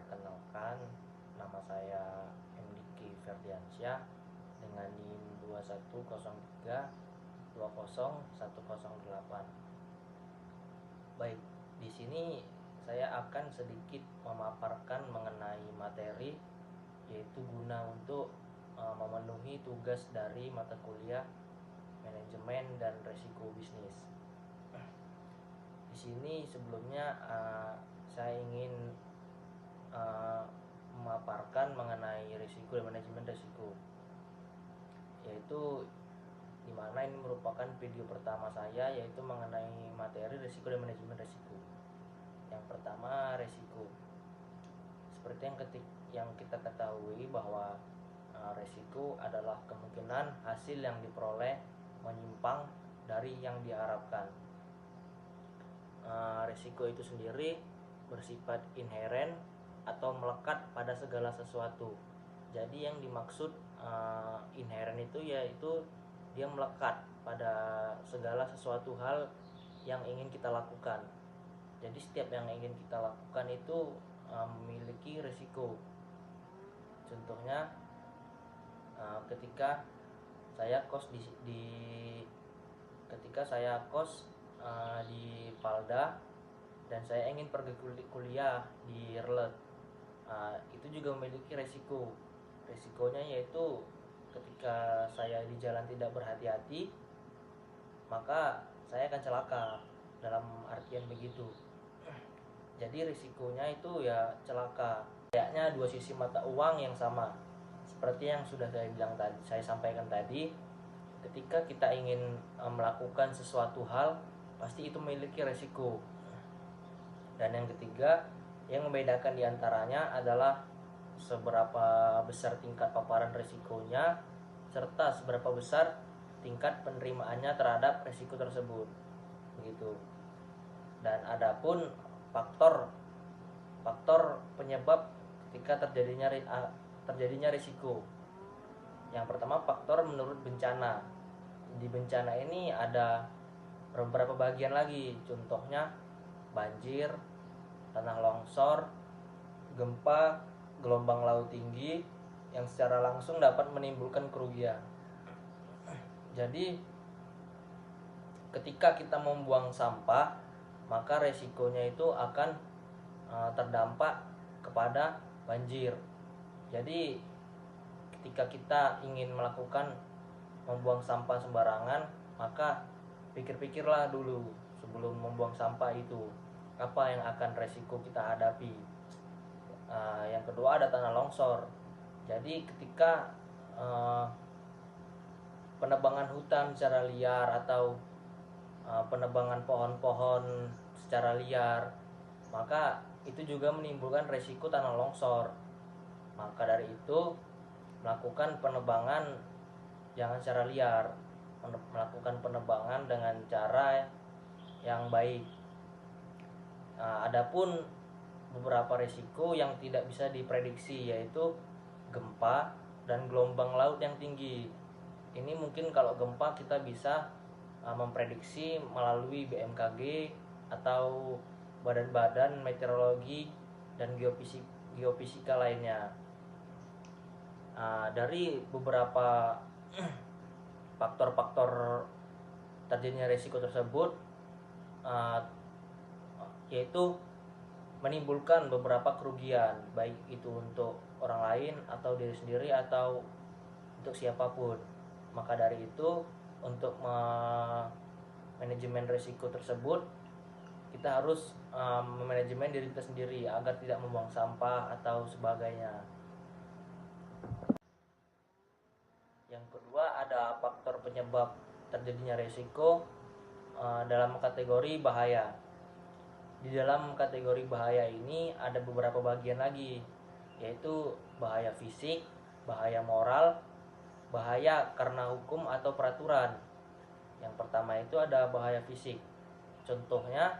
Perkenalkan, nama saya MDK Ferdiansyah dengan NIM 2103201108. Baik, di sini saya akan sedikit memaparkan mengenai materi, yaitu guna untuk memenuhi tugas dari mata kuliah manajemen dan resiko bisnis. Di sini sebelumnya saya ingin memaparkan mengenai risiko dan manajemen risiko, yaitu dimana ini merupakan video pertama saya, yaitu mengenai materi risiko dan manajemen risiko. Yang pertama, risiko. Seperti yang kita ketahui bahwa risiko adalah kemungkinan hasil yang diperoleh menyimpang dari yang diharapkan. Risiko itu sendiri bersifat inheren atau melekat pada segala sesuatu. Jadi yang dimaksud inheren itu yaitu dia melekat pada segala sesuatu hal yang ingin kita lakukan. Jadi setiap yang ingin kita lakukan itu memiliki risiko. Contohnya ketika saya kos di Palda dan saya ingin pergi kuliah di Erlet, itu juga memiliki resiko. Resikonya yaitu ketika saya di jalan tidak berhati-hati, maka saya akan celaka, dalam artian begitu. Jadi risikonya itu ya celaka. Kayaknya dua sisi mata uang yang sama. Seperti yang sudah saya sampaikan tadi, ketika kita ingin melakukan sesuatu hal, pasti itu memiliki resiko. Dan yang ketiga, yang membedakan diantaranya adalah seberapa besar tingkat paparan risikonya serta seberapa besar tingkat penerimaannya terhadap risiko tersebut, begitu. Dan adapun faktor penyebab ketika terjadinya risiko. Yang pertama, faktor menurut bencana. Di bencana ini ada beberapa bagian lagi, contohnya banjir, tanah longsor, gempa, gelombang laut tinggi yang secara langsung dapat menimbulkan kerugian. Jadi ketika kita membuang sampah, maka resikonya itu akan terdampak kepada banjir. Jadi ketika kita ingin membuang sampah sembarangan, maka pikir-pikirlah dulu sebelum membuang sampah itu, apa yang akan resiko kita hadapi. Yang kedua ada tanah longsor. Jadi ketika penebangan hutan secara liar atau penebangan pohon-pohon secara liar, maka itu juga menimbulkan resiko tanah longsor. Maka dari itu, melakukan penebangan jangan secara liar, melakukan penebangan dengan cara yang baik. Adapun beberapa risiko yang tidak bisa diprediksi, yaitu gempa dan gelombang laut yang tinggi. Ini mungkin kalau gempa kita bisa memprediksi melalui BMKG atau badan-badan meteorologi dan geofisika lainnya. Dari beberapa faktor-faktor terjadinya risiko tersebut, yaitu menimbulkan beberapa kerugian, baik itu untuk orang lain atau diri sendiri atau untuk siapapun. Maka dari itu, untuk manajemen risiko tersebut, kita harus memanajemen diri kita sendiri agar tidak membuang sampah atau sebagainya. Yang kedua ada faktor penyebab terjadinya risiko dalam kategori bahaya. Di dalam kategori bahaya ini ada beberapa bagian lagi, yaitu bahaya fisik, bahaya moral, bahaya karena hukum atau peraturan. Yang pertama itu ada bahaya fisik. Contohnya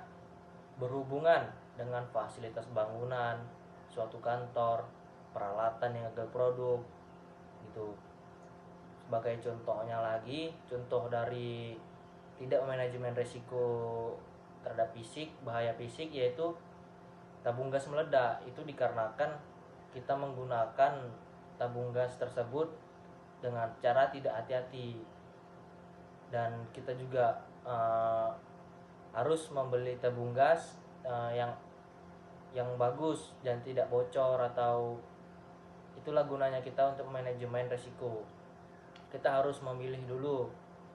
berhubungan dengan fasilitas bangunan, suatu kantor, peralatan yang gagal produk, gitu. Sebagai contohnya lagi, contoh dari tidak manajemen risiko terhadap fisik, bahaya fisik, yaitu tabung gas meledak itu dikarenakan kita menggunakan tabung gas tersebut dengan cara tidak hati-hati, dan kita juga harus membeli tabung gas yang bagus dan tidak bocor, atau itulah gunanya kita untuk manajemen resiko. Kita harus memilih dulu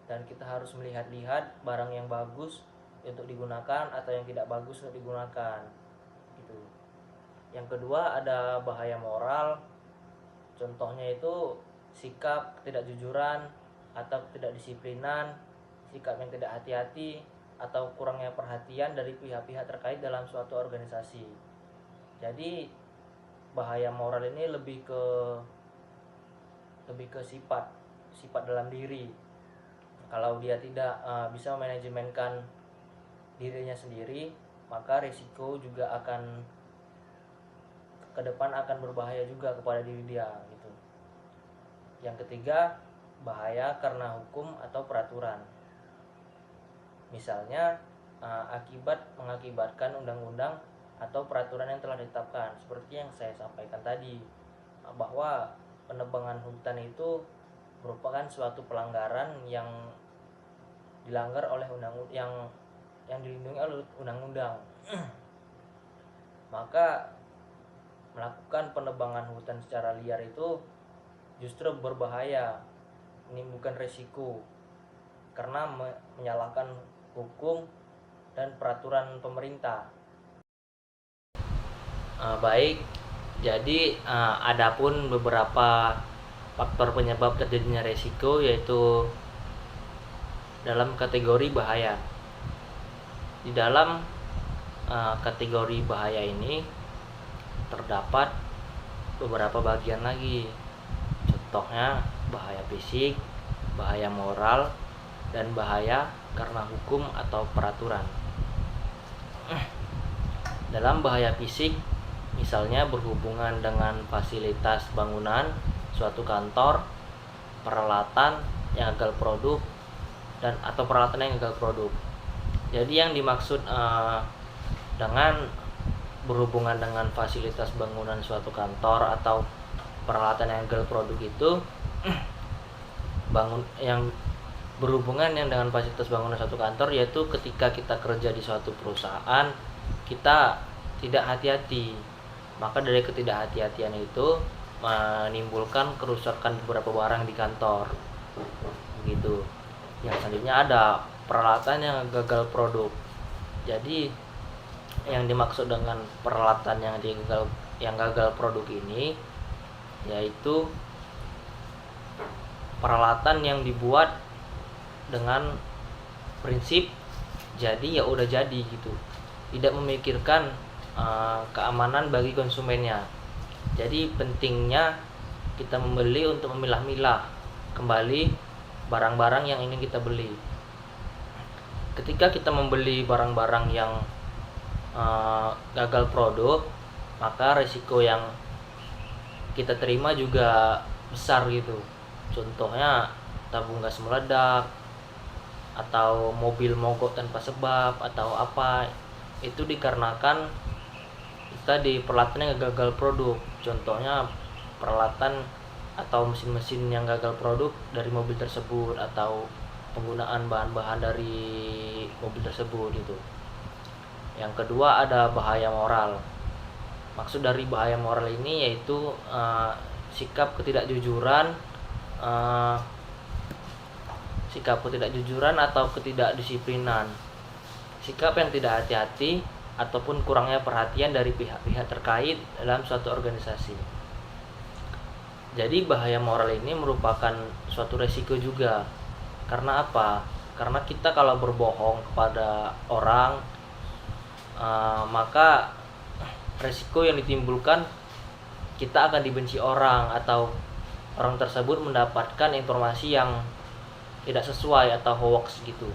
dan kita harus melihat-lihat barang yang bagus untuk digunakan atau yang tidak bagus untuk digunakan gitu. Yang kedua ada bahaya moral. Contohnya itu sikap ketidakjujuran atau ketidakdisiplinan, sikap yang tidak hati-hati, atau kurangnya perhatian dari pihak-pihak terkait dalam suatu organisasi. Jadi bahaya moral ini lebih ke sifat dalam diri. Kalau dia tidak bisa memanajemenkan dirinya sendiri, maka risiko juga akan ke depan akan berbahaya juga kepada diri dia gitu. Yang ketiga, bahaya karena hukum atau peraturan. Misalnya mengakibatkan undang-undang atau peraturan yang telah ditetapkan, seperti yang saya sampaikan tadi, bahwa penebangan hutan itu merupakan suatu pelanggaran yang dilanggar oleh yang dilindungi oleh undang-undang. Maka melakukan penebangan hutan secara liar itu justru berbahaya, menimbulkan resiko karena menyalahkan hukum dan peraturan pemerintah. Baik, jadi adapun beberapa faktor penyebab terjadinya resiko, yaitu dalam kategori bahaya. Di dalam kategori bahaya ini terdapat beberapa bagian lagi. Contohnya bahaya fisik, bahaya moral, dan bahaya karena hukum atau peraturan. Dalam bahaya fisik, misalnya berhubungan dengan fasilitas bangunan suatu kantor, peralatan yang gagal produk, dan atau peralatan yang gagal produk. Jadi yang dimaksud dengan berhubungan dengan fasilitas bangunan suatu kantor atau peralatan yang gagal produk itu yang berhubungan dengan fasilitas bangunan suatu kantor, yaitu ketika kita kerja di suatu perusahaan kita tidak hati-hati, maka dari ketidakhati-hatian itu menimbulkan kerusakan beberapa barang di kantor begitu. Yang selanjutnya ada peralatan yang gagal produk. Jadi yang dimaksud dengan peralatan yang gagal produk ini yaitu peralatan yang dibuat dengan prinsip jadi ya udah jadi gitu, tidak memikirkan keamanan bagi konsumennya. Jadi pentingnya kita membeli untuk memilah-milah kembali barang-barang yang ingin kita beli. Ketika kita membeli barang-barang yang gagal produk, maka risiko yang kita terima juga besar gitu. Contohnya tabung gas meledak, atau mobil mogok tanpa sebab, atau apa, itu dikarenakan tadi peralatan yang gagal produk. Contohnya peralatan atau mesin-mesin yang gagal produk dari mobil tersebut, atau penggunaan bahan-bahan dari mobil tersebut itu. Yang kedua ada bahaya moral. Maksud dari bahaya moral ini yaitu sikap ketidakjujuran atau ketidakdisiplinan, sikap yang tidak hati-hati ataupun kurangnya perhatian dari pihak-pihak terkait dalam suatu organisasi. Jadi bahaya moral ini merupakan suatu resiko juga. Karena apa? Karena kita kalau berbohong kepada orang, maka resiko yang ditimbulkan kita akan dibenci orang, atau orang tersebut mendapatkan informasi yang tidak sesuai atau hoax gitu.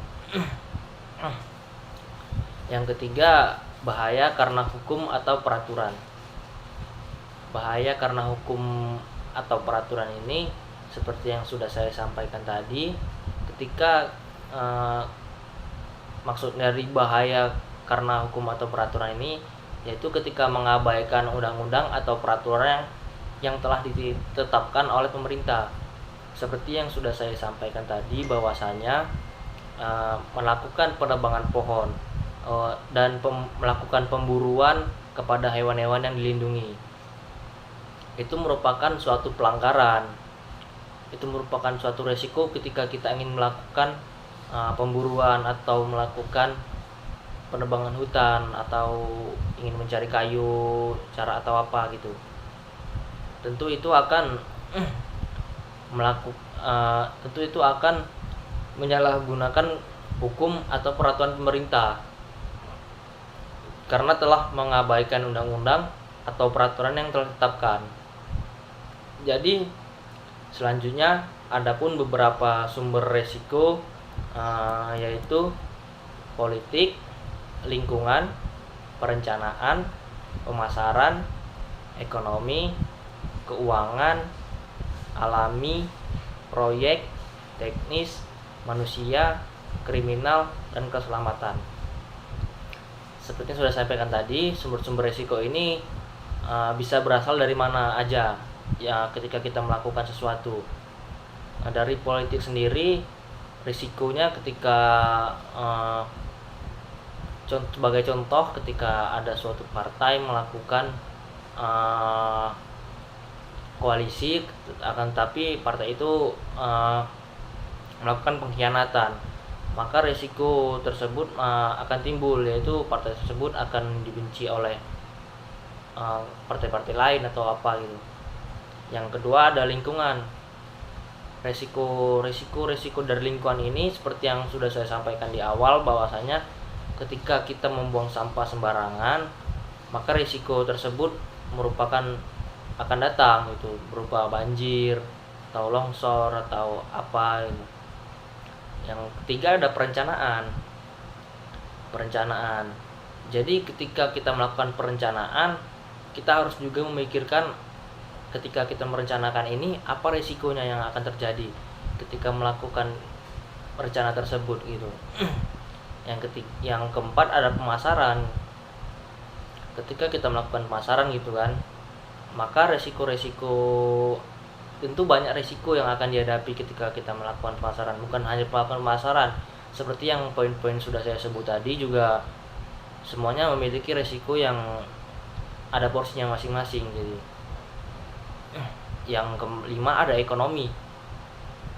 Yang ketiga, bahaya karena hukum atau peraturan. Bahaya karena hukum atau peraturan ini seperti yang sudah saya sampaikan tadi, ketika maksud dari bahaya karena hukum atau peraturan ini yaitu ketika mengabaikan undang-undang atau peraturan yang telah ditetapkan oleh pemerintah. Seperti yang sudah saya sampaikan tadi, bahwasanya melakukan penebangan pohon dan melakukan pemburuan kepada hewan-hewan yang dilindungi, itu merupakan suatu pelanggaran. Itu merupakan suatu resiko ketika kita ingin melakukan pemburuan atau melakukan penebangan hutan atau ingin mencari kayu cara atau apa gitu. Tentu itu akan menyalahgunakan hukum atau peraturan pemerintah karena telah mengabaikan undang-undang atau peraturan yang telah ditetapkan. Jadi selanjutnya adapun beberapa sumber resiko yaitu politik, lingkungan, perencanaan, pemasaran, ekonomi, keuangan, alami, proyek, teknis, manusia, kriminal, dan keselamatan. Seperti yang sudah saya sampaikan tadi, sumber-sumber risiko ini bisa berasal dari mana aja ya ketika kita melakukan sesuatu. Dari politik sendiri, risikonya ketika sebagai contoh, ketika ada suatu partai melakukan koalisi, akan tapi partai itu melakukan pengkhianatan, maka risiko tersebut akan timbul, yaitu partai tersebut akan dibenci oleh partai-partai lain atau apa gitu. Yang kedua ada lingkungan. Resiko dari lingkungan ini seperti yang sudah saya sampaikan di awal, bahwasanya ketika kita membuang sampah sembarangan, maka risiko tersebut akan datang itu berupa banjir atau longsor atau apa gitu. Yang ketiga ada perencanaan. Jadi ketika kita melakukan perencanaan, kita harus juga memikirkan ketika kita merencanakan ini apa risikonya yang akan terjadi ketika melakukan rencana tersebut gitu. Yang keempat ada pemasaran. Ketika kita melakukan pemasaran gitu kan, maka resiko-resiko, tentu banyak resiko yang akan dihadapi ketika kita melakukan pemasaran. Bukan hanya melakukan pemasaran, seperti yang poin-poin sudah saya sebut tadi, juga semuanya memiliki resiko yang ada porsinya masing-masing. Jadi yang kelima ada ekonomi.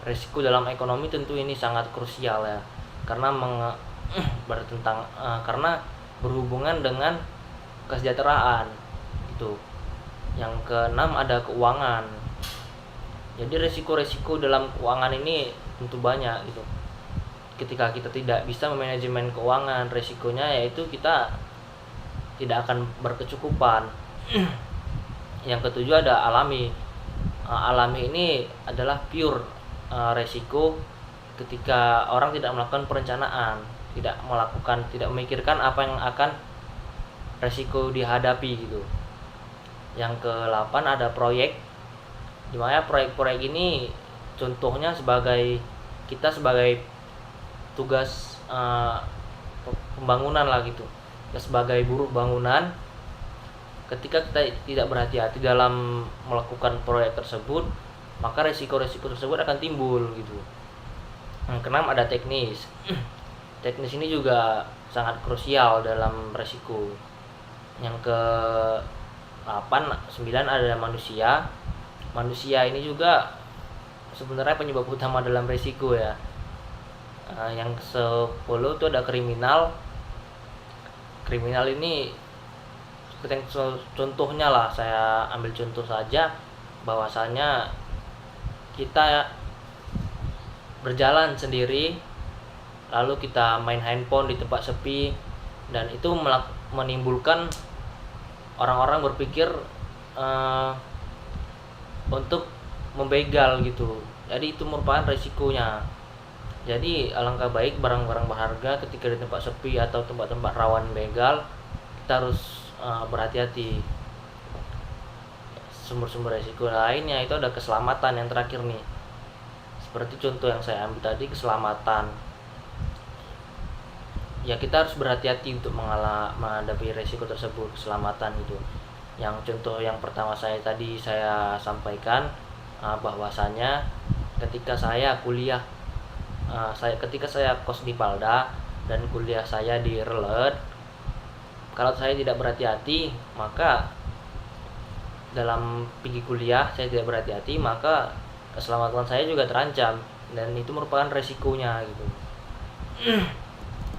Resiko dalam ekonomi tentu ini sangat krusial ya, karena karena berhubungan dengan kesejahteraan itu. Yang keenam ada keuangan. Jadi resiko-resiko dalam keuangan ini tentu banyak gitu. Ketika kita tidak bisa memanajemen keuangan, resikonya yaitu kita tidak akan berkecukupan. Yang ketujuh ada alami. Alami ini adalah pure resiko ketika orang tidak melakukan perencanaan, tidak memikirkan apa yang akan resiko dihadapi gitu. Yang ke-8 ada proyek. Dimana proyek-proyek ini contohnya kita sebagai tugas pembangunan lah gitu, sebagai buruh bangunan. Ketika kita tidak berhati-hati dalam melakukan proyek tersebut, maka resiko-resiko tersebut akan timbul gitu. Yang keenam ada teknis. Teknis ini juga sangat krusial dalam resiko. Yang ke-8, 9 ada manusia. Manusia ini juga sebenarnya penyebab utama dalam resiko ya. Yang ke-10 itu ada kriminal. Kriminal ini contohnya lah, saya ambil contoh saja, bahwasanya kita berjalan sendiri lalu kita main handphone di tempat sepi, dan itu menimbulkan orang-orang berpikir untuk membegal gitu. Jadi itu merupakan resikonya. Jadi alangkah baik barang-barang berharga ketika di tempat sepi atau tempat-tempat rawan begal, kita harus berhati-hati. Sumber-sumber resiko lainnya itu ada keselamatan yang terakhir nih. Seperti contoh yang saya ambil tadi, keselamatan. ya kita harus berhati-hati untuk menghadapi resiko tersebut, keselamatan itu. Yang contoh yang pertama saya sampaikan, bahwasanya ketika saya kuliah, ketika saya kos di Palda dan kuliah saya di Relet, kalau saya tidak berhati-hati, maka dalam pergi kuliah saya tidak berhati-hati, maka keselamatan saya juga terancam, dan itu merupakan resikonya gitu.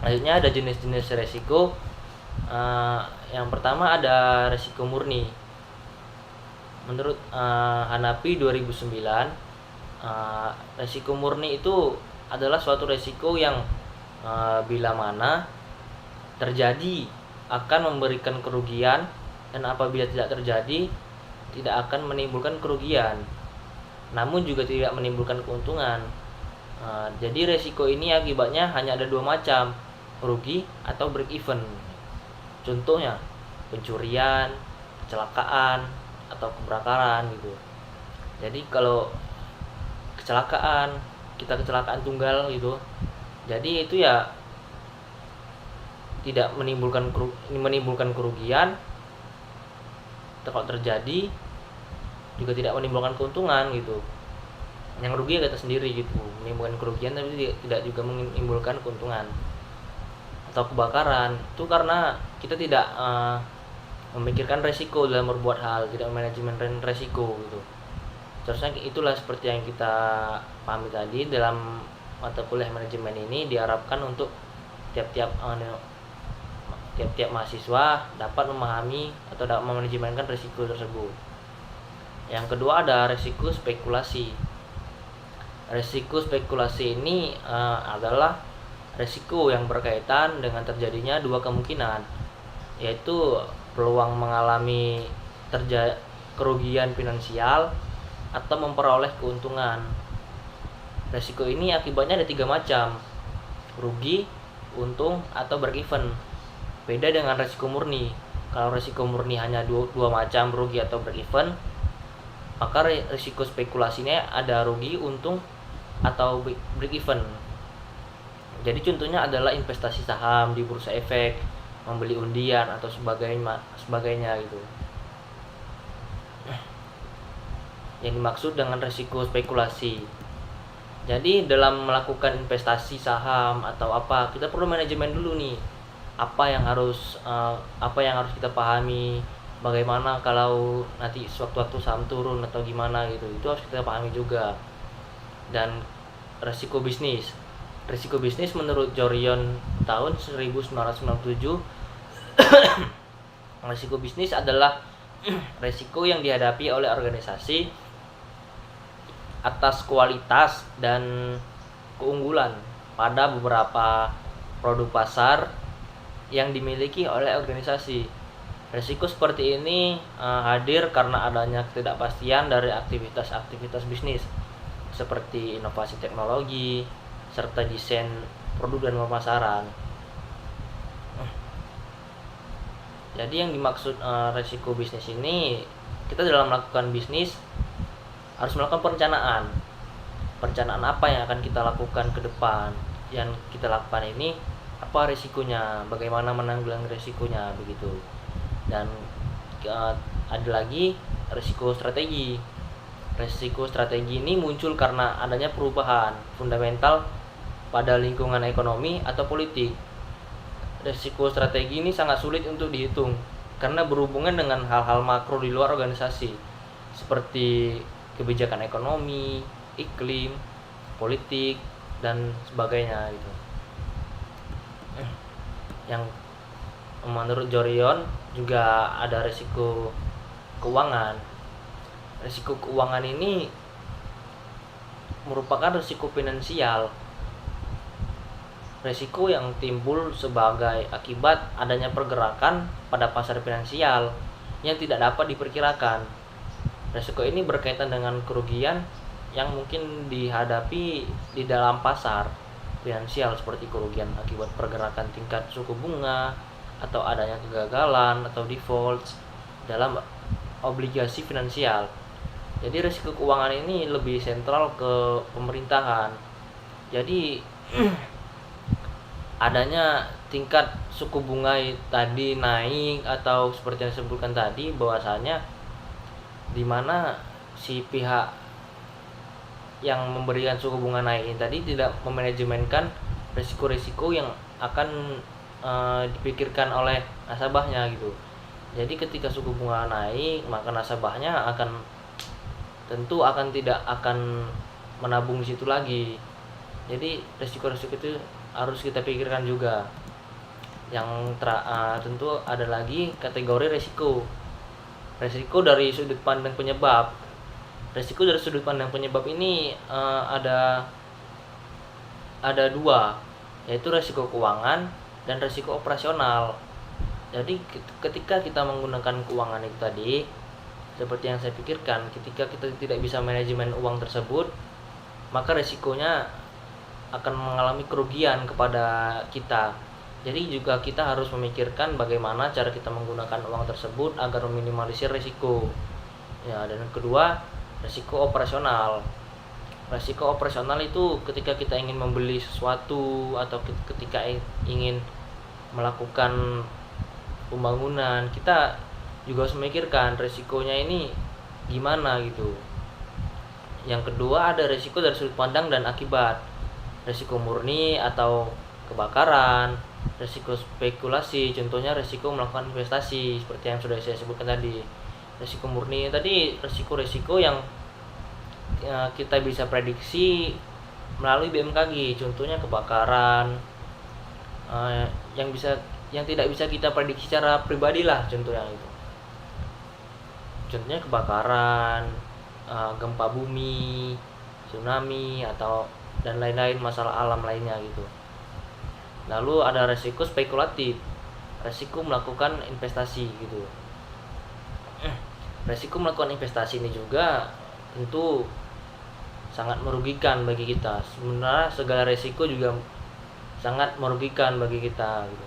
Selanjutnya ada jenis-jenis resiko. Yang pertama ada resiko murni. Menurut Hanafi 2009, resiko murni itu adalah suatu resiko yang bila mana terjadi akan memberikan kerugian, dan apabila tidak terjadi tidak akan menimbulkan kerugian, namun juga tidak menimbulkan keuntungan. Jadi resiko ini akibatnya hanya ada dua macam, rugi atau break even. Contohnya pencurian, kecelakaan, atau kebakaran gitu. Jadi kalau kecelakaan, kita kecelakaan tunggal gitu, jadi itu ya tidak menimbulkan kerugian. Kalau terjadi juga tidak menimbulkan keuntungan gitu. Yang rugi ya kita sendiri gitu, menimbulkan kerugian tapi tidak juga menimbulkan keuntungan. Atau kebakaran itu karena kita tidak memikirkan resiko dalam berbuat hal, tidak manajemen resiko gitu. Seharusnya itulah seperti yang kita pahami tadi, dalam mata kuliah manajemen ini diharapkan untuk tiap-tiap mahasiswa dapat memahami atau dapat memanajemenkan resiko tersebut. Yang kedua ada resiko spekulasi. Resiko spekulasi ini adalah resiko yang berkaitan dengan terjadinya dua kemungkinan, yaitu peluang mengalami kerugian finansial atau memperoleh keuntungan. Resiko ini akibatnya ada 3 macam, rugi, untung, atau break even. Beda dengan resiko murni. Kalau resiko murni hanya dua macam, rugi atau break even, maka resiko spekulasinya ada rugi, untung, atau break even. Jadi contohnya adalah investasi saham di bursa efek, membeli undian atau sebagainya gitu. Yang dimaksud dengan resiko spekulasi. Jadi dalam melakukan investasi saham atau apa, kita perlu manajemen dulu nih. Apa yang harus kita pahami, bagaimana kalau nanti sewaktu-waktu saham turun atau gimana gitu. Itu harus kita pahami juga. Dan resiko bisnis menurut Jorion tahun 1997, resiko bisnis adalah resiko yang dihadapi oleh organisasi atas kualitas dan keunggulan pada beberapa produk pasar yang dimiliki oleh organisasi. Resiko seperti ini hadir karena adanya ketidakpastian dari aktivitas bisnis seperti inovasi teknologi serta desain produk dan pemasaran. Jadi yang dimaksud resiko bisnis ini, kita dalam melakukan bisnis harus melakukan perencanaan. Perencanaan apa yang akan kita lakukan ke depan. Yang kita lakukan ini apa risikonya, bagaimana menanggulangi risikonya begitu. Dan ada lagi risiko strategi. Risiko strategi ini muncul karena adanya perubahan fundamental pada lingkungan ekonomi atau politik. Risiko strategi ini sangat sulit untuk dihitung karena berhubungan dengan hal-hal makro di luar organisasi seperti kebijakan ekonomi, iklim, politik, dan sebagainya gitu. Yang menurut Jorion juga ada risiko keuangan. Risiko keuangan ini merupakan risiko finansial. Risiko yang timbul sebagai akibat adanya pergerakan pada pasar finansial yang tidak dapat diperkirakan. Risiko ini berkaitan dengan kerugian yang mungkin dihadapi di dalam pasar finansial seperti kerugian akibat pergerakan tingkat suku bunga atau adanya kegagalan atau default dalam obligasi finansial. Jadi risiko keuangan ini lebih sentral ke pemerintahan. Jadi adanya tingkat suku bunga tadi naik atau seperti yang disebutkan tadi, bahwasanya di mana si pihak yang memberikan suku bunga naik ini tadi tidak memanajemenkan risiko-risiko yang akan dipikirkan oleh nasabahnya gitu. Jadi ketika suku bunga naik, maka nasabahnya tentu tidak akan menabung di situ lagi. Jadi risiko-risiko itu harus kita pikirkan juga. Yang tentu ada lagi kategori risiko dari sudut pandang penyebab. Risiko dari sudut pandang penyebab ini ada dua, yaitu risiko keuangan dan risiko operasional. Jadi ketika kita menggunakan keuangan itu tadi, seperti yang saya pikirkan, ketika kita tidak bisa manajemen uang tersebut, maka risikonya akan mengalami kerugian kepada kita. Jadi juga kita harus memikirkan bagaimana cara kita menggunakan uang tersebut agar meminimalisir risiko. Ya, dan kedua, risiko operasional. Risiko operasional itu ketika kita ingin membeli sesuatu atau ketika ingin melakukan pembangunan, kita juga harus memikirkan risikonya ini gimana gitu. Yang kedua, ada risiko dari sudut pandang dan akibat. Risiko murni atau kebakaran, risiko spekulasi, contohnya risiko melakukan investasi seperti yang sudah saya sebutkan tadi. Risiko murni tadi risiko-risiko yang kita bisa prediksi melalui BMKG, contohnya kebakaran, yang tidak bisa kita prediksi secara pribadi lah, contohnya itu. Contohnya kebakaran, gempa bumi, tsunami atau dan lain-lain masalah alam lainnya gitu. Lalu ada resiko spekulatif, resiko melakukan investasi gitu. Resiko melakukan investasi ini juga tentu sangat merugikan bagi kita. Sebenarnya segala resiko juga sangat merugikan bagi kita gitu.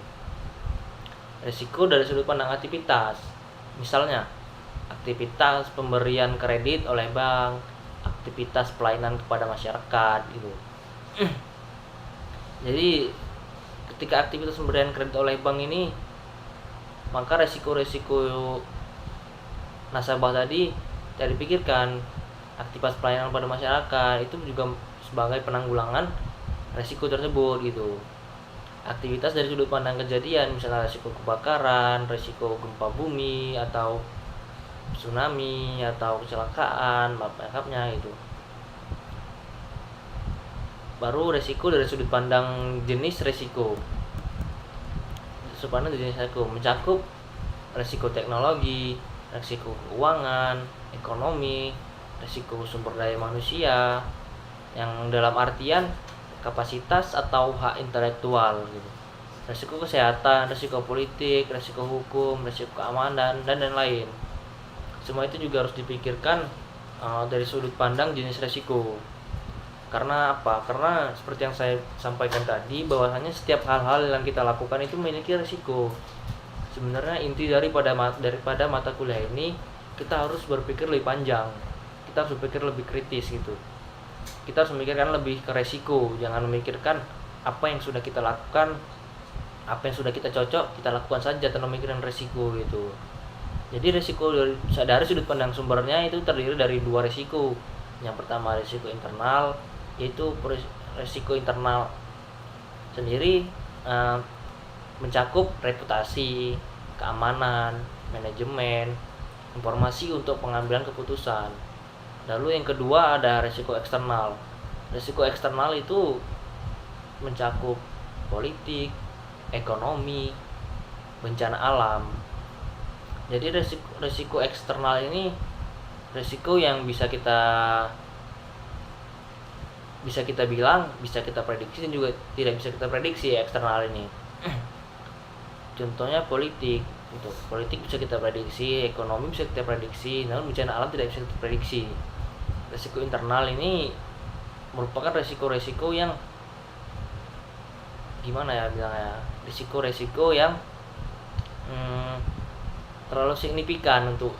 Resiko dari sudut pandang aktivitas, misalnya aktivitas pemberian kredit oleh bank, aktivitas pelayanan kepada masyarakat gitu. Jadi ketika aktivitas pemberian kredit oleh bank ini, maka resiko-resiko nasabah tadi tidak dipikirkan. Aktivitas pelayanan pada masyarakat itu juga sebagai penanggulangan resiko tersebut gitu. Aktivitas dari sudut pandang kejadian, misalnya resiko kebakaran, resiko gempa bumi atau tsunami atau kecelakaan, backup-nya itu. Baru resiko dari sudut pandang jenis resiko. Sudut pandang jenis resiko mencakup resiko teknologi, resiko keuangan, ekonomi, resiko sumber daya manusia, yang dalam artian kapasitas atau hak intelektual gitu. Resiko kesehatan, resiko politik, resiko hukum, resiko keamanan dan lain-lain. Semua itu juga harus dipikirkan dari sudut pandang jenis resiko. Karena apa? Karena seperti yang saya sampaikan tadi, bahwasanya setiap hal-hal yang kita lakukan itu memiliki resiko. Sebenarnya inti daripada mata kuliah ini, kita harus berpikir lebih panjang. Kita harus berpikir lebih kritis gitu. Kita harus memikirkan lebih ke resiko, jangan memikirkan apa yang sudah kita lakukan, apa yang sudah kita cocok, kita lakukan saja tanpa memikirkan resiko gitu. Jadi resiko dari sudut pandang sumbernya itu terdiri dari dua resiko. Yang pertama resiko internal, yaitu resiko internal sendiri mencakup reputasi, keamanan, manajemen, informasi untuk pengambilan keputusan. Lalu yang kedua ada resiko eksternal. Resiko eksternal itu mencakup politik, ekonomi, bencana alam. Jadi resiko eksternal ini resiko yang bisa kita bilang, bisa kita prediksi dan juga tidak bisa kita prediksi eksternal ini. Contohnya politik. Untuk politik bisa kita prediksi, ekonomi bisa kita prediksi, namun bencana alam tidak bisa kita prediksi. Resiko internal ini merupakan resiko-resiko yang gimana ya bilangnya, resiko-resiko yang terlalu signifikan untuk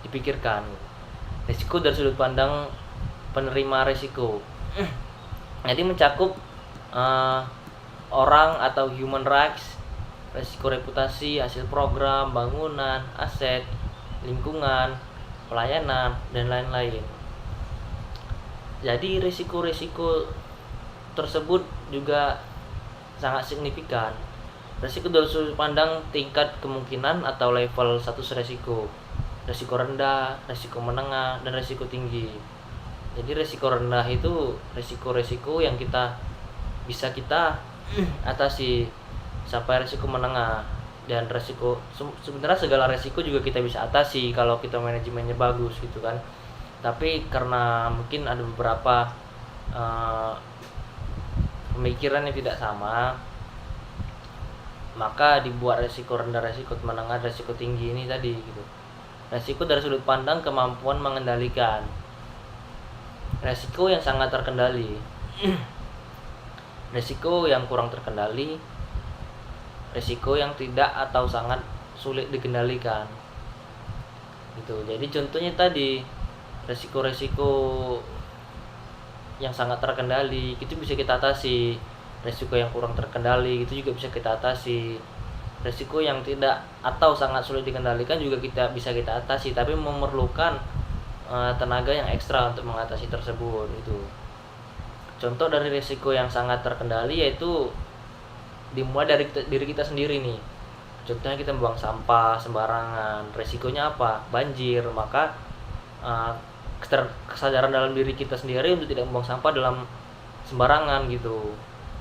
dipikirkan. Resiko dari sudut pandang penerima resiko, jadi mencakup orang atau human rights, resiko reputasi, hasil program, bangunan, aset, lingkungan, pelayanan, dan lain-lain. Jadi risiko-risiko tersebut juga sangat signifikan. Risiko dari sudut pandang tingkat kemungkinan atau level status risiko rendah, risiko menengah, dan risiko tinggi. Jadi risiko rendah itu risiko-risiko yang bisa kita atasi, sampai risiko menengah. Dan risiko sebenarnya segala risiko juga kita bisa atasi kalau kita manajemennya bagus gitu kan. Tapi karena mungkin ada beberapa pemikiran yang tidak sama, maka dibuat risiko rendah, risiko menengah, risiko tinggi ini tadi gitu. Risiko dari sudut pandang kemampuan mengendalikan. Risiko yang sangat terkendali. Risiko yang kurang terkendali. Risiko yang tidak atau sangat sulit dikendalikan. Gitu. Jadi contohnya tadi risiko-risiko yang sangat terkendali itu bisa kita atasi. Risiko yang kurang terkendali itu juga bisa kita atasi. Risiko yang tidak atau sangat sulit dikendalikan juga bisa kita atasi, tapi memerlukan tenaga yang ekstra untuk mengatasi tersebut itu. Contoh dari risiko yang sangat terkendali yaitu dimulai dari diri kita sendiri nih. Contohnya kita membuang sampah sembarangan. Risikonya apa? Banjir. Maka kesadaran dalam diri kita sendiri untuk tidak membuang sampah dalam sembarangan gitu.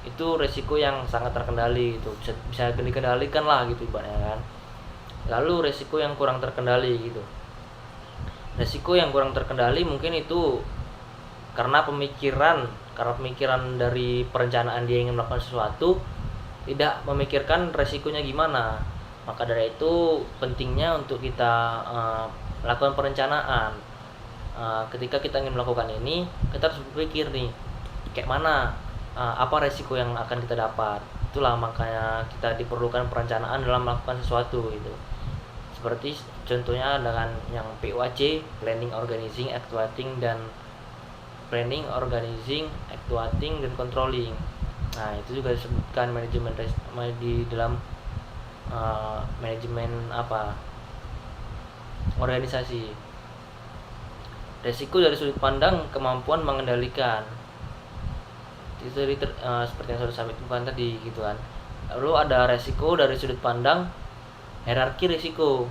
Itu risiko yang sangat terkendali, itu bisa dikendalikan lah gitu ibaratnya kan. Lalu risiko yang kurang terkendali gitu. Risiko yang kurang terkendali mungkin itu karena pemikiran dari perencanaan dia ingin melakukan sesuatu tidak memikirkan resikonya gimana. Maka dari itu pentingnya untuk kita melakukan perencanaan. Ketika kita ingin melakukan ini, kita harus berpikir nih kayak mana, apa resiko yang akan kita dapat. Itulah makanya kita diperlukan perencanaan dalam melakukan sesuatu itu. Seperti contohnya dengan yang PUAC, planning, organizing, actuating, dan controlling. Nah, itu juga disebutkan manajemen di dalam manajemen organisasi. Resiko dari sudut pandang kemampuan mengendalikan. Itu seperti yang sudah saya sampaikan tadi gitu kan. Lalu ada resiko dari sudut pandang hierarki risiko.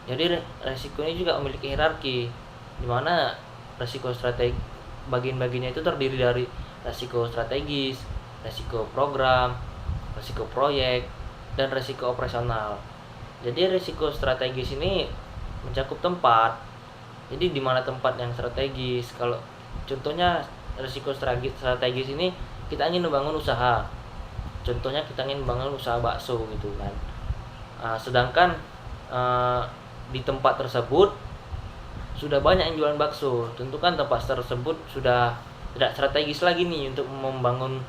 Jadi resiko ini juga memiliki hierarki, di mana resiko strategi bagian-bagiannya itu terdiri dari resiko strategis, resiko program, resiko proyek, dan resiko operasional. Jadi resiko strategis ini mencakup tempat. Jadi di mana tempat yang strategis. Kalau contohnya risiko strategis ini kita ingin membangun usaha. Contohnya kita ingin membangun usaha bakso gitu kan. Sedangkan di tempat tersebut sudah banyak yang jualan bakso. Tentu kan tempat tersebut sudah tidak strategis lagi nih untuk membangun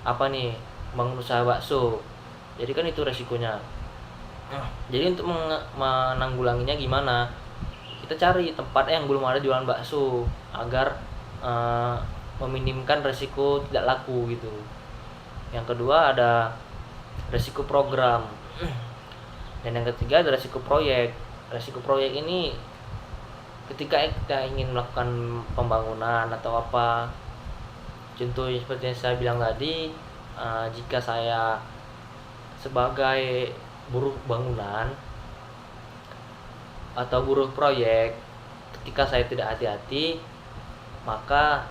bangun usaha bakso. Jadi kan itu resikonya. Jadi untuk menanggulanginya gimana? Kita cari tempat yang belum ada jualan bakso agar meminimkan resiko tidak laku gitu. Yang kedua ada resiko program. Dan yang ketiga ada resiko proyek. Resiko proyek ini ketika kita ingin melakukan pembangunan atau apa. Contoh seperti yang saya bilang tadi, jika saya sebagai buruh bangunan atau buruh proyek, ketika saya tidak hati-hati, maka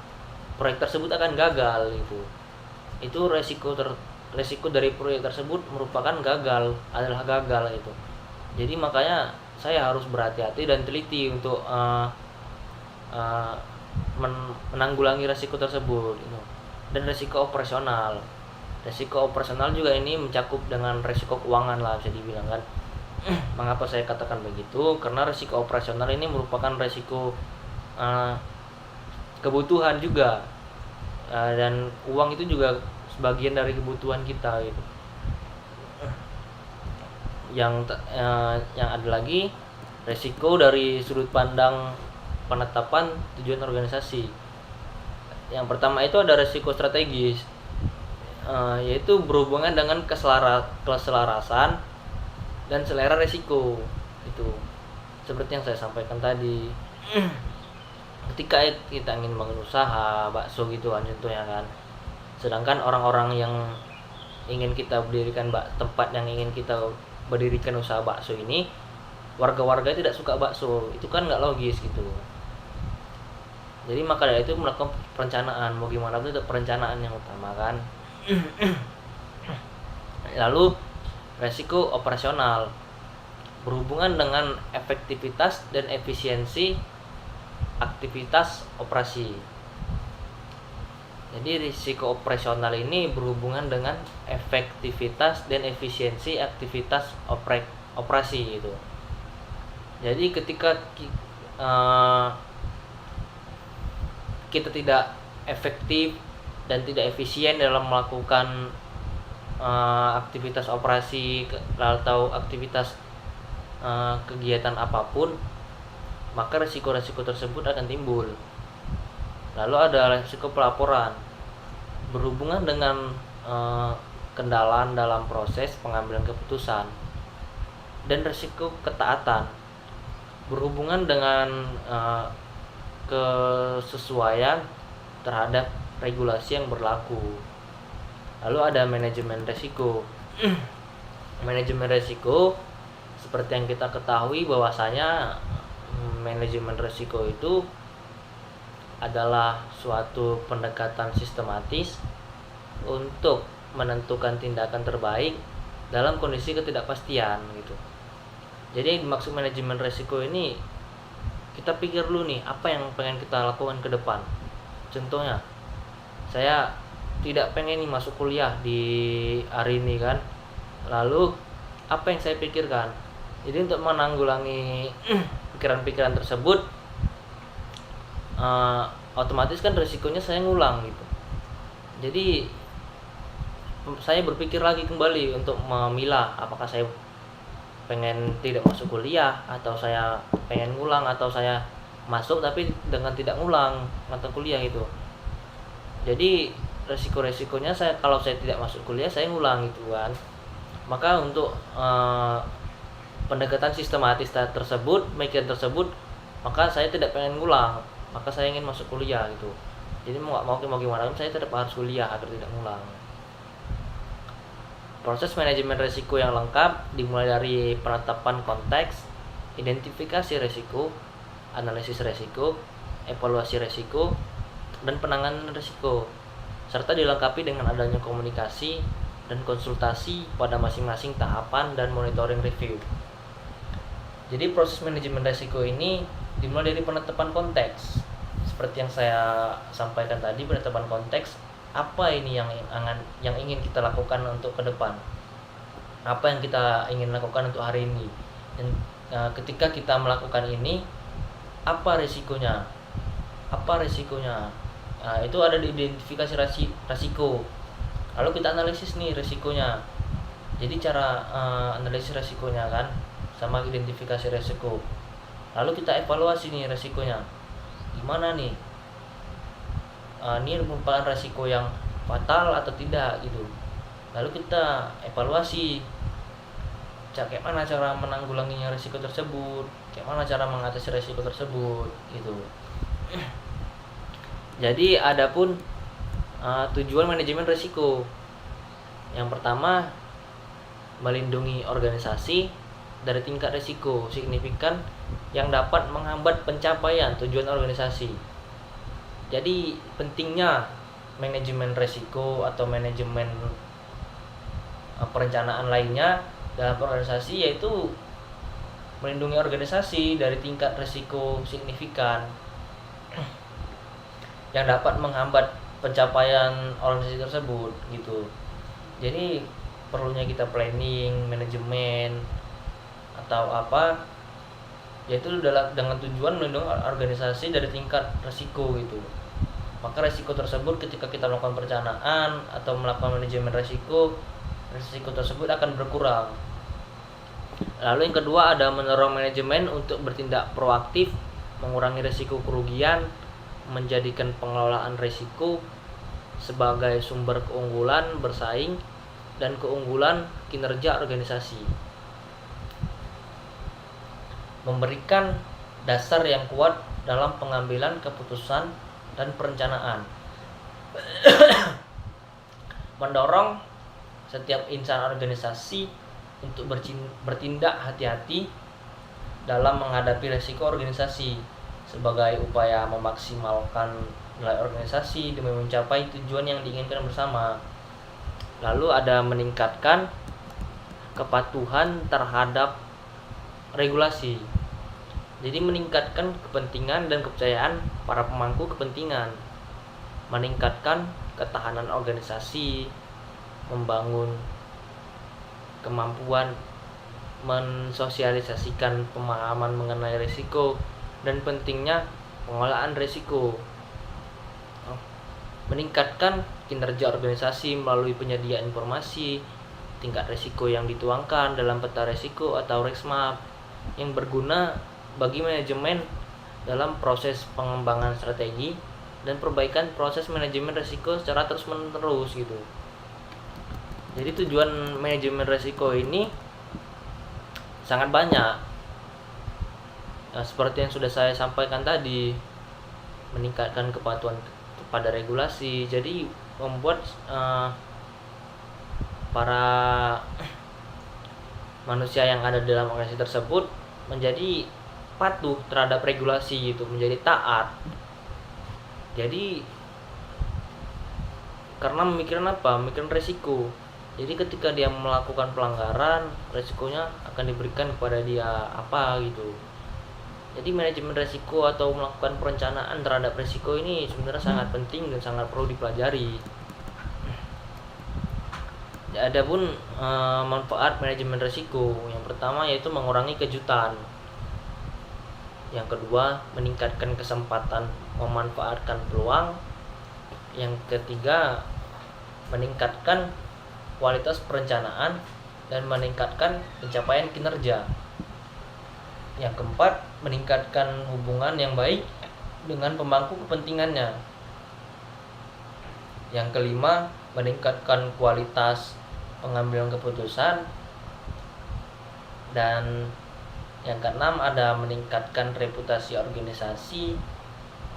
proyek tersebut akan gagal gitu. Itu resiko dari proyek tersebut adalah gagal itu. Jadi makanya saya harus berhati-hati dan teliti untuk menanggulangi resiko tersebut gitu. Dan resiko operasional juga ini mencakup dengan resiko keuangan lah, bisa dibilang kan. Mengapa saya katakan begitu? Karena resiko operasional ini merupakan resiko kebutuhan juga, dan uang itu juga sebagian dari kebutuhan kita gitu. Yang ada lagi resiko dari sudut pandang penetapan tujuan organisasi. Yang pertama itu ada resiko strategis. yaitu berhubungan dengan keselarasan dan selera resiko. Itu seperti yang saya sampaikan tadi. Ketika kita ingin bangun usaha bakso gitu kan contohnya kan, sedangkan orang-orang yang ingin kita berdirikan tempat yang ingin kita berdirikan usaha bakso ini warga-warga tidak suka bakso, itu kan nggak logis gitu. Jadi maka dari itu melakukan perencanaan, mau gimana pun itu perencanaan yang utama kan. Lalu resiko operasional berhubungan dengan efektivitas dan efisiensi aktivitas operasi. Jadi risiko operasional ini berhubungan dengan efektivitas dan efisiensi aktivitas operasi itu. Jadi ketika kita tidak efektif dan tidak efisien dalam melakukan aktivitas operasi atau aktivitas kegiatan apapun, maka resiko-resiko tersebut akan timbul. Lalu ada resiko pelaporan berhubungan dengan kendala dalam proses pengambilan keputusan, dan resiko ketaatan berhubungan dengan kesesuaian terhadap regulasi yang berlaku. Lalu ada manajemen resiko. Manajemen resiko seperti yang kita ketahui bahwasanya manajemen resiko itu adalah suatu pendekatan sistematis untuk menentukan tindakan terbaik dalam kondisi ketidakpastian gitu. Jadi maksud manajemen resiko ini kita pikir dulu nih apa yang pengen kita lakukan ke depan. Contohnya saya tidak pengen nih masuk kuliah di hari ini kan, lalu apa yang saya pikirkan. Jadi untuk menanggulangi pikiran-pikiran tersebut, otomatis kan resikonya saya ngulang gitu. Jadi saya berpikir lagi kembali untuk memilah apakah saya pengen tidak masuk kuliah, atau saya pengen ngulang, atau saya masuk tapi dengan tidak ngulang mata kuliah itu. Jadi resiko-resikonya kalau saya tidak masuk kuliah saya ngulang gitu kan. Maka untuk pendekatan sistematis tersebut, pemikiran tersebut, maka saya tidak pengen ngulang, maka saya ingin masuk kuliah gitu. Jadi mau gimana pun saya tetap harus kuliah agar tidak ngulang. Proses manajemen risiko yang lengkap dimulai dari penetapan konteks, identifikasi risiko, analisis risiko, evaluasi risiko, dan penanganan risiko, serta dilengkapi dengan adanya komunikasi dan konsultasi pada masing-masing tahapan dan monitoring review. Jadi proses manajemen risiko ini dimulai dari penetapan konteks. Seperti yang saya sampaikan tadi, penetapan konteks, apa ini yang ingin kita lakukan untuk ke depan, apa yang kita ingin lakukan untuk hari ini, dan ketika kita melakukan ini apa risikonya. Itu ada di identifikasi risiko, lalu kita analisis nih risikonya. Jadi cara analisis risikonya kan sama identifikasi risiko, lalu kita evaluasi nih risikonya gimana nih, ini merupakan resiko yang fatal atau tidak gitu. Lalu kita evaluasi kayak mana cara menanggulanginya resiko tersebut, kayak mana cara mengatasi resiko tersebut gitu. Jadi adapun tujuan manajemen resiko, yang pertama melindungi organisasi dari tingkat resiko signifikan yang dapat menghambat pencapaian tujuan organisasi. Jadi pentingnya manajemen resiko atau manajemen perencanaan lainnya dalam organisasi, yaitu melindungi organisasi dari tingkat resiko signifikan yang dapat menghambat pencapaian organisasi tersebut gitu. Jadi perlunya kita planning, manajemen atau apa, yaitu dengan tujuan melindungi organisasi dari tingkat resiko gitu. Maka resiko tersebut ketika kita melakukan perencanaan atau melakukan manajemen resiko tersebut akan berkurang. Lalu yang kedua ada mendorong manajemen untuk bertindak proaktif, mengurangi resiko kerugian, menjadikan pengelolaan resiko sebagai sumber keunggulan bersaing dan keunggulan kinerja organisasi. Memberikan dasar yang kuat dalam pengambilan keputusan dan perencanaan. Mendorong setiap insan organisasi untuk bertindak hati-hati dalam menghadapi resiko organisasi sebagai upaya memaksimalkan nilai organisasi demi mencapai tujuan yang diinginkan bersama. Lalu ada meningkatkan kepatuhan terhadap regulasi. Jadi meningkatkan kepentingan dan kepercayaan para pemangku kepentingan, meningkatkan ketahanan organisasi, membangun kemampuan mensosialisasikan pemahaman mengenai risiko dan pentingnya pengolahan risiko, meningkatkan kinerja organisasi melalui penyediaan informasi, tingkat risiko yang dituangkan dalam peta risiko atau risk map yang berguna bagi manajemen dalam proses pengembangan strategi dan perbaikan proses manajemen risiko secara terus-menerus gitu. Jadi tujuan manajemen risiko ini sangat banyak. Nah, seperti yang sudah saya sampaikan tadi, meningkatkan kepatuhan pada regulasi. Jadi membuat para manusia yang ada dalam organisasi tersebut menjadi patuh terhadap regulasi gitu, menjadi taat. Jadi karena memikirkan apa? Memikirkan resiko. Jadi ketika dia melakukan pelanggaran, resikonya akan diberikan kepada dia apa gitu. Jadi manajemen resiko atau melakukan perencanaan terhadap resiko ini sebenarnya sangat penting dan sangat perlu dipelajari. Adapun manfaat manajemen resiko, yang pertama yaitu mengurangi kejutan. Yang kedua, meningkatkan kesempatan memanfaatkan peluang. Yang ketiga, meningkatkan kualitas perencanaan dan meningkatkan pencapaian kinerja. Yang keempat, meningkatkan hubungan yang baik dengan pemangku kepentingannya. Yang kelima, meningkatkan kualitas pengambilan keputusan. Dan yang keenam ada meningkatkan reputasi organisasi.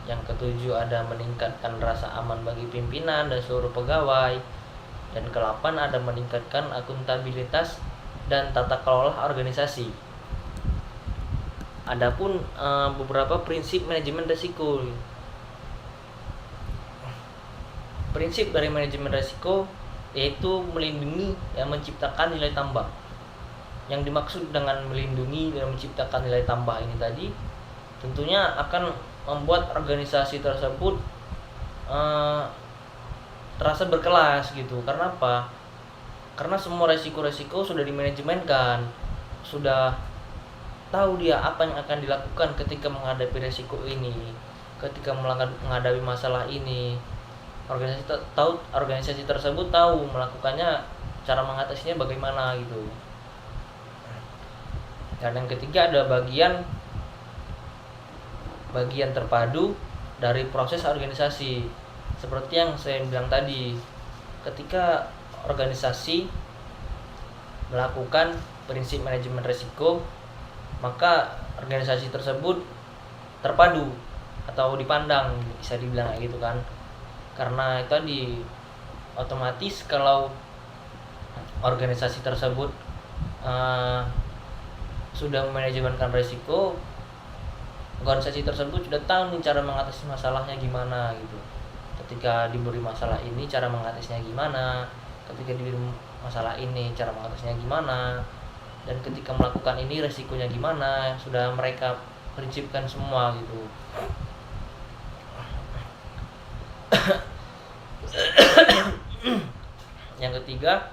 Yang ketujuh ada meningkatkan rasa aman bagi pimpinan dan seluruh pegawai. Dan ke-8 ada meningkatkan akuntabilitas dan tata kelola organisasi. Adapun beberapa prinsip manajemen risiko. Prinsip dari manajemen risiko yaitu melindungi dan menciptakan nilai tambah. Yang dimaksud dengan melindungi dan menciptakan nilai tambah ini tadi tentunya akan membuat organisasi tersebut terasa berkelas gitu. Karena apa? Karena semua resiko-resiko sudah dimanajemenkan, sudah tahu dia apa yang akan dilakukan ketika menghadapi resiko ini, ketika menghadapi masalah ini. Organisasi tersebut tahu melakukannya, cara mengatasinya bagaimana gitu. Dan yang ketiga ada bagian terpadu dari proses organisasi. Seperti yang saya bilang tadi, ketika organisasi melakukan prinsip manajemen risiko, maka organisasi tersebut terpadu atau dipandang, bisa dibilang kayak gitu kan. Karena itu tadi, otomatis kalau organisasi tersebut sudah memanajemenkan risiko, organisasi tersebut sudah tahu nih cara mengatasi masalahnya gimana gitu. Ketika diberi masalah ini cara mengatasinya gimana, ketika diberi masalah ini cara mengatasinya gimana, dan ketika melakukan ini resikonya gimana, sudah mereka prinsipkan semua gitu. Yang ketiga,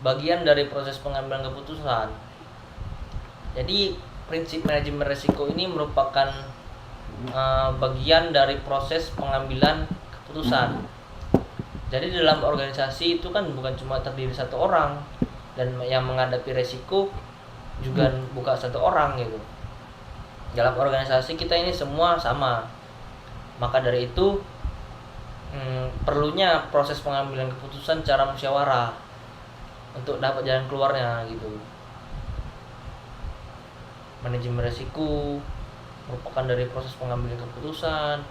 bagian dari proses pengambilan keputusan. Jadi prinsip manajemen risiko ini merupakan bagian dari proses pengambilan keputusan. Jadi dalam organisasi itu kan bukan cuma terdiri satu orang, dan yang menghadapi resiko juga bukan satu orang gitu. Dalam organisasi kita ini semua sama. Maka dari itu perlunya proses pengambilan keputusan secara musyawarah untuk dapat jalan keluarnya gitu. Manajemen resiko merupakan dari proses pengambilan keputusan,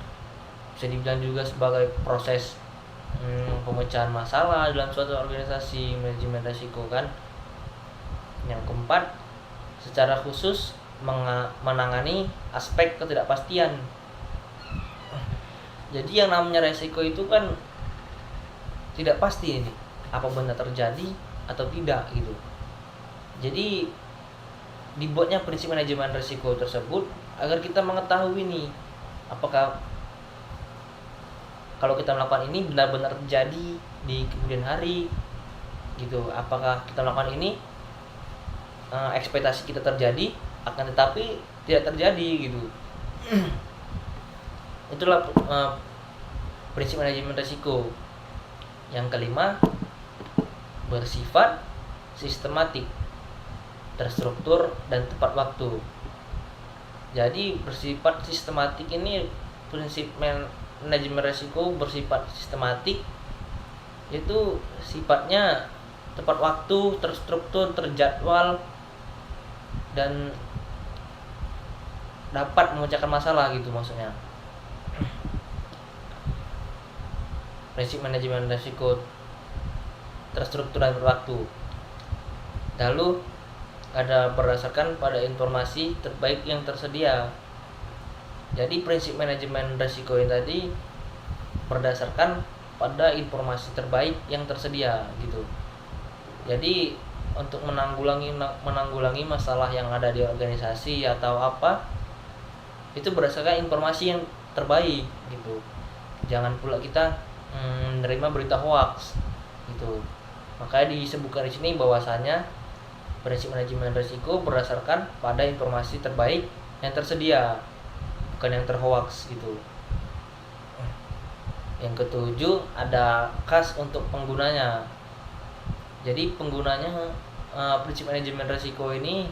bisa dibilang juga sebagai proses pemecahan masalah dalam suatu organisasi. Manajemen resiko kan. Yang keempat, secara khusus menangani aspek ketidakpastian. Jadi yang namanya resiko itu kan tidak pasti ini, apa benar terjadi atau tidak gitu. Jadi dibuatnya prinsip manajemen resiko tersebut agar kita mengetahui nih, apakah kalau kita melakukan ini benar-benar terjadi di kemudian hari gitu. Apakah kita melakukan ini ekspektasi kita terjadi, akan tetapi tidak terjadi gitu. Itulah prinsip manajemen risiko. Yang kelima, bersifat sistematik, terstruktur, dan tepat waktu. Jadi bersifat sistematik ini prinsip manajemen risiko bersifat sistematik, itu sifatnya tepat waktu, terstruktur, terjadwal, dan dapat memecahkan masalah gitu maksudnya. Prinsip manajemen risiko terstruktur dan berwaktu. Lalu ada berdasarkan pada informasi terbaik yang tersedia. Jadi prinsip manajemen risiko ini tadi berdasarkan pada informasi terbaik yang tersedia gitu. Jadi untuk menanggulangi masalah yang ada di organisasi atau apa, itu berdasarkan informasi yang terbaik gitu. Jangan pula kita menerima berita hoax gitu. Makanya disebutkan di sini bahwasanya prinsip manajemen risiko berdasarkan pada informasi terbaik yang tersedia, bukan yang terhoax gitu. Yang ketujuh, ada khas untuk penggunanya. Jadi penggunanya prinsip manajemen risiko ini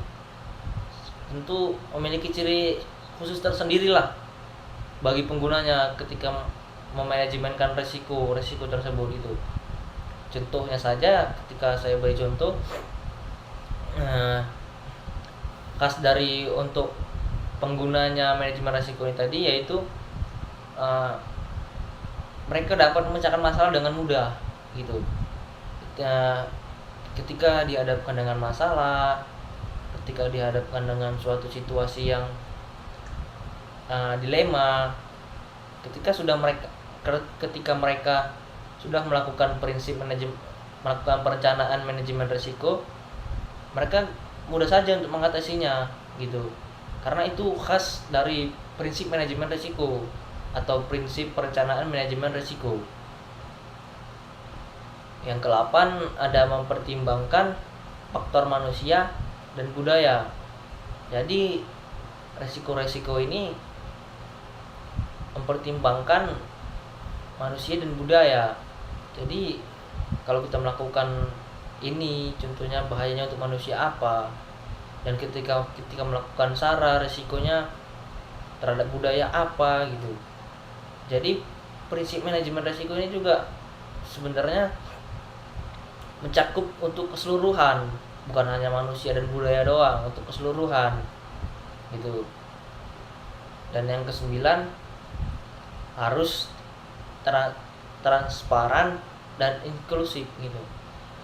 tentu memiliki ciri khusus tersendiri lah bagi penggunanya ketika memanajemenkan risiko tersebut itu. Contohnya saja, ketika saya beri contoh, khas dari untuk penggunanya manajemen risiko ini tadi yaitu mereka dapat memecahkan masalah dengan mudah gitu. Ketika dihadapkan dengan masalah, ketika dihadapkan dengan suatu situasi yang dilema, ketika mereka sudah melakukan melakukan perencanaan manajemen risiko, mereka mudah saja untuk mengatasinya gitu. Karena itu khas dari prinsip manajemen risiko atau prinsip perencanaan manajemen risiko. Yang ke-8, ada mempertimbangkan faktor manusia dan budaya. Jadi resiko-resiko ini mempertimbangkan manusia dan budaya. Jadi kalau kita melakukan ini, contohnya bahayanya untuk manusia apa, dan ketika melakukan SARA resikonya terhadap budaya apa gitu. Jadi prinsip manajemen risiko ini juga sebenarnya mencakup untuk keseluruhan, bukan hanya manusia dan budaya doang, untuk keseluruhan gitu. Dan yang ke-9, harus transparan dan inklusif gitu.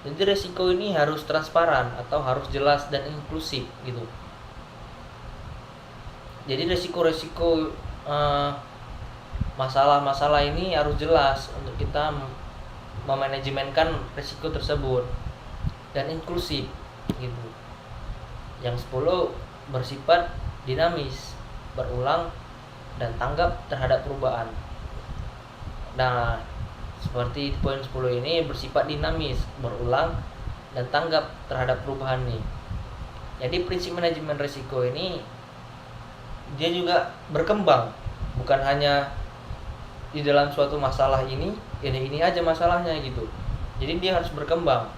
Jadi resiko ini harus transparan atau harus jelas dan inklusif gitu. Jadi resiko-resiko masalah-masalah ini harus jelas untuk kita memanajemenkan resiko tersebut, dan inklusif gitu. Yang 10, bersifat dinamis, berulang, dan tanggap terhadap perubahan. Nah, seperti poin 10 ini bersifat dinamis, berulang, dan tanggap terhadap perubahan nih. Jadi prinsip manajemen risiko ini dia juga berkembang, bukan hanya di dalam suatu masalah ini aja masalahnya gitu. Jadi dia harus berkembang.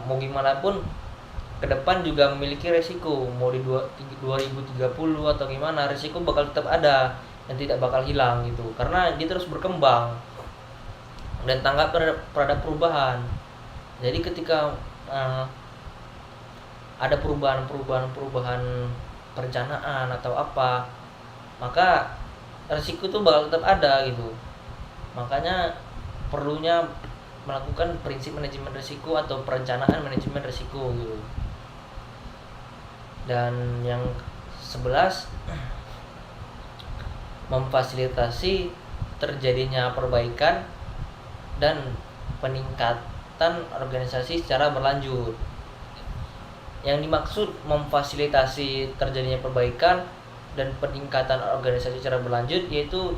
Mau gimana pun ke depan juga memiliki resiko, mau di 2030 atau gimana, resiko bakal tetap ada. dan tidak bakal hilang gitu, karena dia terus berkembang dan tanggap terhadap perubahan. Jadi ketika ada perubahan perencanaan atau apa, maka resiko itu bakal tetap ada gitu. Makanya perlunya melakukan prinsip manajemen risiko atau perencanaan manajemen risiko gitu. Dan yang 11, memfasilitasi terjadinya perbaikan dan peningkatan organisasi secara berlanjut. Yang dimaksud memfasilitasi terjadinya perbaikan dan peningkatan organisasi secara berlanjut yaitu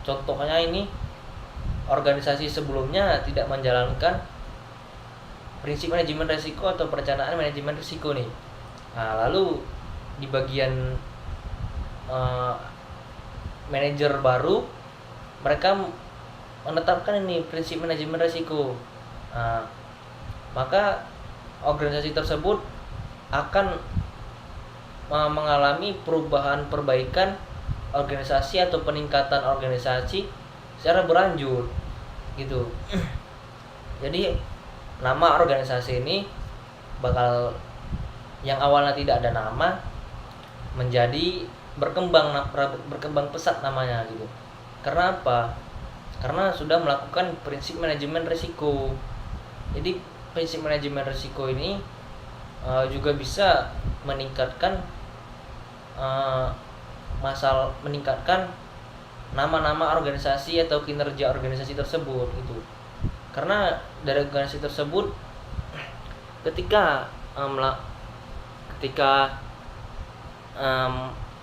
contohnya ini organisasi sebelumnya tidak menjalankan prinsip manajemen risiko atau perencanaan manajemen risiko nih. Nah, lalu di bagian manajer baru mereka menetapkan ini prinsip manajemen risiko. Nah, maka organisasi tersebut akan mengalami perbaikan organisasi atau peningkatan organisasi secara berlanjut gitu. Jadi nama organisasi ini bakal yang awalnya tidak ada nama menjadi berkembang pesat namanya gitu. Karena apa? Karena sudah melakukan prinsip manajemen risiko. Jadi prinsip manajemen risiko ini juga bisa meningkatkan meningkatkan nama-nama organisasi atau kinerja organisasi tersebut gitu. Karena dari organisasi tersebut ketika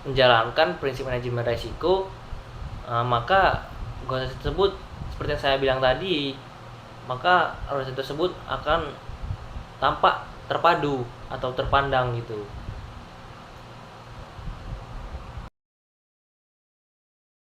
menjalankan prinsip manajemen risiko, maka organisasi tersebut seperti yang saya bilang tadi, maka organisasi tersebut akan tampak terpadu atau terpandang gitu.